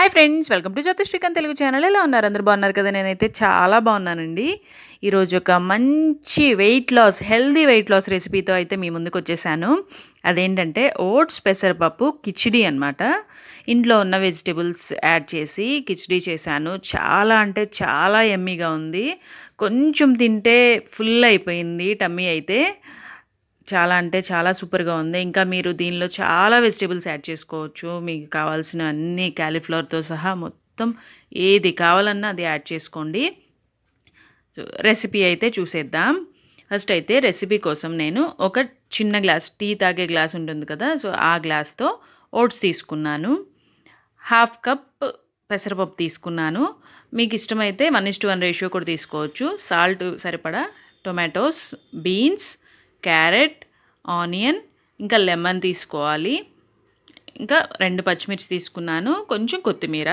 Hi friends, welcome to జ్యోతిష్వికన్ Telugu channel. ఎలా ఉన్నారు? అందరూ బాగున్నారు కదా? నేనైతే చాలా బాగున్నానండి. ఈరోజు ఒక మంచి హెల్దీ వెయిట్ లాస్ రెసిపీతో అయితే మీ ముందుకు వచ్చేసాను. అదేంటంటే ఓట్స్ పెసరపప్పు కిచిడి అనమాట. ఇంట్లో ఉన్న వెజిటేబుల్స్ యాడ్ చేసి కిచిడి చేశాను. చాలా అంటే చాలా యమ్మీగా ఉంది. కొంచెం తింటే ఫుల్ అయిపోయింది టమ్మీ అయితే. చాలా అంటే చాలా సూపర్‌గా ఉంది. ఇంకా మీరు దీనిలో చాలా వెజిటబుల్స్ యాడ్ చేసుకోవచ్చు. మీకు కావాల్సిన అన్ని కాలీఫ్లవర్‌తో సహా మొత్తం ఏది కావాలన్నా అది యాడ్ చేసుకోండి. రెసిపీ అయితే చూసేద్దాం. ఫస్ట్ అయితే రెసిపీ కోసం నేను ఒక చిన్న గ్లాస్, టీ తాగే గ్లాస్ ఉంటుంది కదా! సో, ఆ గ్లాస్‌తో ఓట్స్ తీసుకున్నాను. హాఫ్ కప్ పెసరపప్పు తీసుకున్నాను. మీకు ఇష్టమైతే 1:1 రేషియో కూడా తీసుకోవచ్చు. సాల్ట్ సరిపడా, టొమాటోస్, బీన్స్, క్యారెట్, ఆనియన్, ఇంకా లెమన్ తీసుకోవాలి. ఇంకా 2 పచ్చిమిర్చి తీసుకున్నాను. కొంచెం కొత్తిమీర.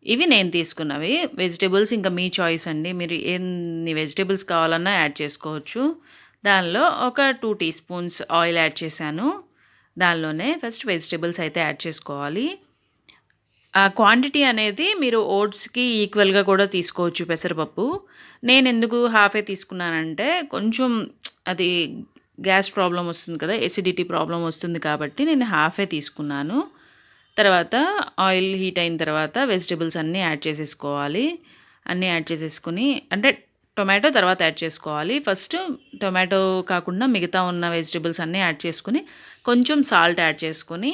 ఇవి నేను తీసుకున్నవి. వెజిటేబుల్స్ ఇంకా మీ చాయిస్ అండి. మీరు ఎన్ని వెజిటేబుల్స్ కావాలన్నా యాడ్ చేసుకోవచ్చు. దానిలో ఒక 2 టీ స్పూన్స్ ఆయిల్ యాడ్ చేశాను. దానిలోనే ఫస్ట్ వెజిటేబుల్స్ అయితే యాడ్ చేసుకోవాలి. ఆ క్వాంటిటీ అనేది మీరు ఓట్స్‌కి ఈక్వల్‌గా కూడా తీసుకోవచ్చు పెసరపప్పు. నేను ఎందుకు హాఫే తీసుకున్నానంటే కొంచెం అది గ్యాస్ ప్రాబ్లమ్ వస్తుంది కదా! ఎసిడిటీ ప్రాబ్లమ్ వస్తుంది కాబట్టి నేను హాఫే తీసుకున్నాను. తర్వాత ఆయిల్ హీట్ అయిన తర్వాత వెజిటబుల్స్ అన్నీ యాడ్ చేసేసుకోవాలి. అన్నీ యాడ్ చేసేసుకొని, అంటే టొమాటో తర్వాత యాడ్ చేసుకోవాలి. ఫస్ట్ టొమాటో కాకుండా మిగతా ఉన్న వెజిటబుల్స్ అన్నీ యాడ్ చేసుకొని, కొంచెం సాల్ట్ యాడ్ చేసుకొని,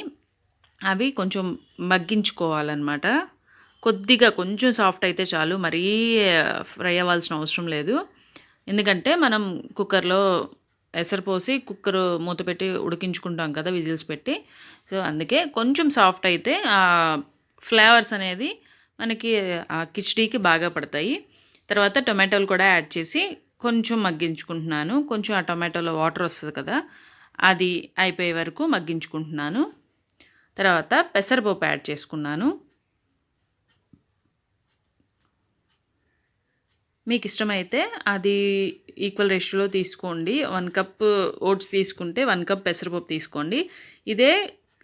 అవి కొంచెం మగ్గించుకోవాలన్నమాట. కొద్దిగా కొంచెం సాఫ్ట్ అయితే చాలు. మరీ ఫ్రై అవ్వాల్సిన అవసరం లేదు. ఎందుకంటే మనం కుక్కర్‌లో ఎసరు పోసి కుక్కర్ మూత పెట్టి ఉడికించుకుంటాం కదా, విజిల్స్ పెట్టి. సో, అందుకే కొంచెం సాఫ్ట్ అయితే ఫ్లేవర్స్ అనేది మనకి ఆ కిచిడీకి బాగా పడతాయి. తర్వాత టొమాటోలు కూడా యాడ్ చేసి కొంచెం మగ్గించుకుంటున్నాను. కొంచెం ఆ టొమాటోలో వాటర్ వస్తుంది కదా, అది అయిపోయే వరకు మగ్గించుకుంటున్నాను. తర్వాత పెసరపప్పు యాడ్ చేసుకున్నాను. మీకు ఇష్టమైతే అది ఈక్వల్ రేషియోలో తీసుకోండి. 1 కప్ ఓట్స్ తీసుకుంటే 1 కప్ పెసరపప్పు తీసుకోండి. ఇదే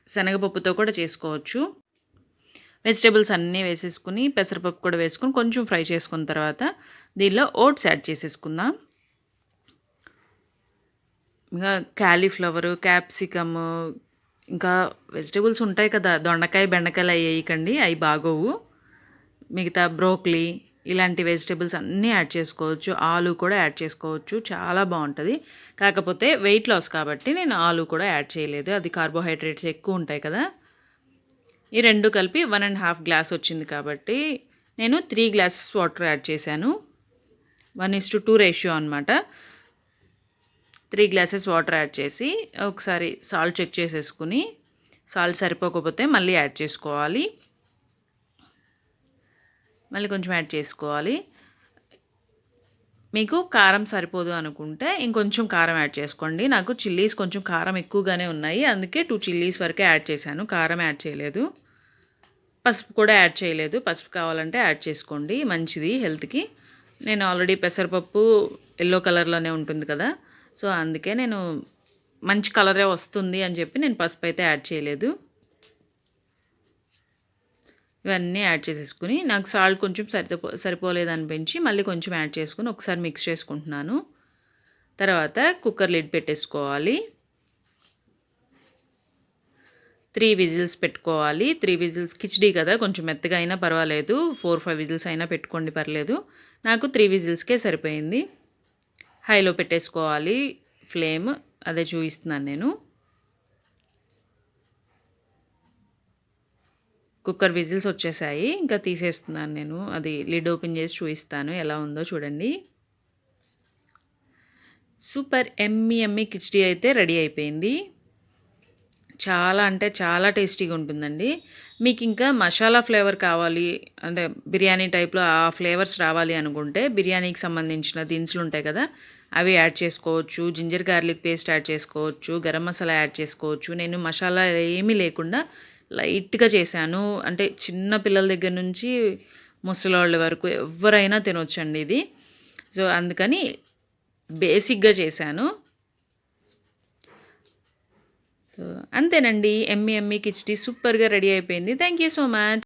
శనగపప్పుతో కూడా చేసుకోవచ్చు. వెజిటేబుల్స్ అన్నీ వేసేసుకుని, పెసరపప్పు కూడా వేసుకొని కొంచెం ఫ్రై చేసుకున్న తర్వాత దీనిలో ఓట్స్ యాడ్ చేసేసుకుందాం. ఇంకా కాలీఫ్లవరు, క్యాప్సికమ్, ఇంకా వెజిటేబుల్స్ ఉంటాయి కదా, దొండకాయ, బెండకాయలు అవి వేయకండి, అవి బాగోవు. మిగతా బ్రోకలీ ఇలాంటి వెజిటేబుల్స్ అన్నీ యాడ్ చేసుకోవచ్చు. ఆలు కూడా యాడ్ చేసుకోవచ్చు. చాలా బాగుంటుంది. కాకపోతే వెయిట్ లాస్ కాబట్టి నేను ఆలు కూడా యాడ్ చేయలేదు. అది కార్బోహైడ్రేట్స్ ఎక్కువ ఉంటాయి కదా. ఈ రెండు కలిపి 1.5 గ్లాస్ వచ్చింది కాబట్టి నేను 3 గ్లాసెస్ వాటర్ యాడ్ చేశాను. 1:2 రేషియో అనమాట. 3 గ్లాసెస్ వాటర్ యాడ్ చేసి ఒకసారి సాల్ట్ చెక్ చేసేసుకుని, సాల్ట్ సరిపోకపోతే మళ్ళీ యాడ్ చేసుకోవాలి. మళ్ళీ కొంచెం యాడ్ చేసుకోవాలి. మీకు కారం సరిపోదు అనుకుంటే ఇంకొంచెం కారం యాడ్ చేసుకోండి. నాకు చిల్లీస్ కొంచెం కారం ఎక్కువగానే ఉన్నాయి, అందుకే 2 చిల్లీస్ వరకే యాడ్ చేశాను. కారం యాడ్ చేయలేదు. పసుపు కూడా యాడ్ చేయలేదు. పసుపు కావాలంటే యాడ్ చేసుకోండి, మంచిది హెల్త్కి. నేను ఆల్రెడీ పెసరపప్పు ఎల్లో కలర్లోనే ఉంటుంది కదా, సో అందుకే నేను మంచి కలరే వస్తుంది అని చెప్పి నేను పసుపు అయితే యాడ్ చేయలేదు. ఇవన్నీ యాడ్ చేసేసుకుని, నాకు సాల్ట్ కొంచెం సరిపోలేదనిపించి మళ్ళీ కొంచెం యాడ్ చేసుకుని ఒకసారి మిక్స్ చేసుకుంటున్నాను. తర్వాత కుక్కర్ లిడ్ పెట్టేసుకోవాలి. 3 విజిల్స్ పెట్టుకోవాలి. 3 విజిల్స్ కిచిడీ కదా, కొంచెం మెత్తగా అయినా పర్వాలేదు. 4-5 విజిల్స్ అయినా పెట్టుకోండి, పర్లేదు. నాకు 3 విజిల్స్కే సరిపోయింది. హైలో పెట్టేసుకోవాలి ఫ్లేమ్. అదే చూపిస్తున్నాను నేను. కుక్కర్ విజిల్స్ వచ్చేసాయి. ఇంకా తీసేస్తున్నాను నేను. అది లిడ్ ఓపెన్ చేసి చూపిస్తాను ఎలా ఉందో చూడండి. సూపర్ యమ్మీ కిచిడీ అయితే రెడీ అయిపోయింది. చాలా అంటే చాలా టేస్టీగా ఉంటుందండి. మీకు ఇంకా మసాలా ఫ్లేవర్ కావాలి అంటే బిర్యానీ టైప్లో ఆ ఫ్లేవర్స్ రావాలి అనుకుంటే బిర్యానీకి సంబంధించిన దినుసులు ఉంటాయి కదా, అవి యాడ్ చేసుకోవచ్చు. జింజర్ గార్లిక్ పేస్ట్ యాడ్ చేసుకోవచ్చు. గరం మసాలా యాడ్ చేసుకోవచ్చు. నేను మసాలా ఏమీ లేకుండా లైట్గా చేశాను. అంటే చిన్న పిల్లల దగ్గర నుంచి ముసలోళ్ళ వరకు ఎవరైనా తినొచ్చండి ఇది. సో అందుకని బేసిక్గా చేశాను. అంతేనండి, యమ్మీ కిచిడీ సూపర్గా రెడీ అయిపోయింది. Thank you so much.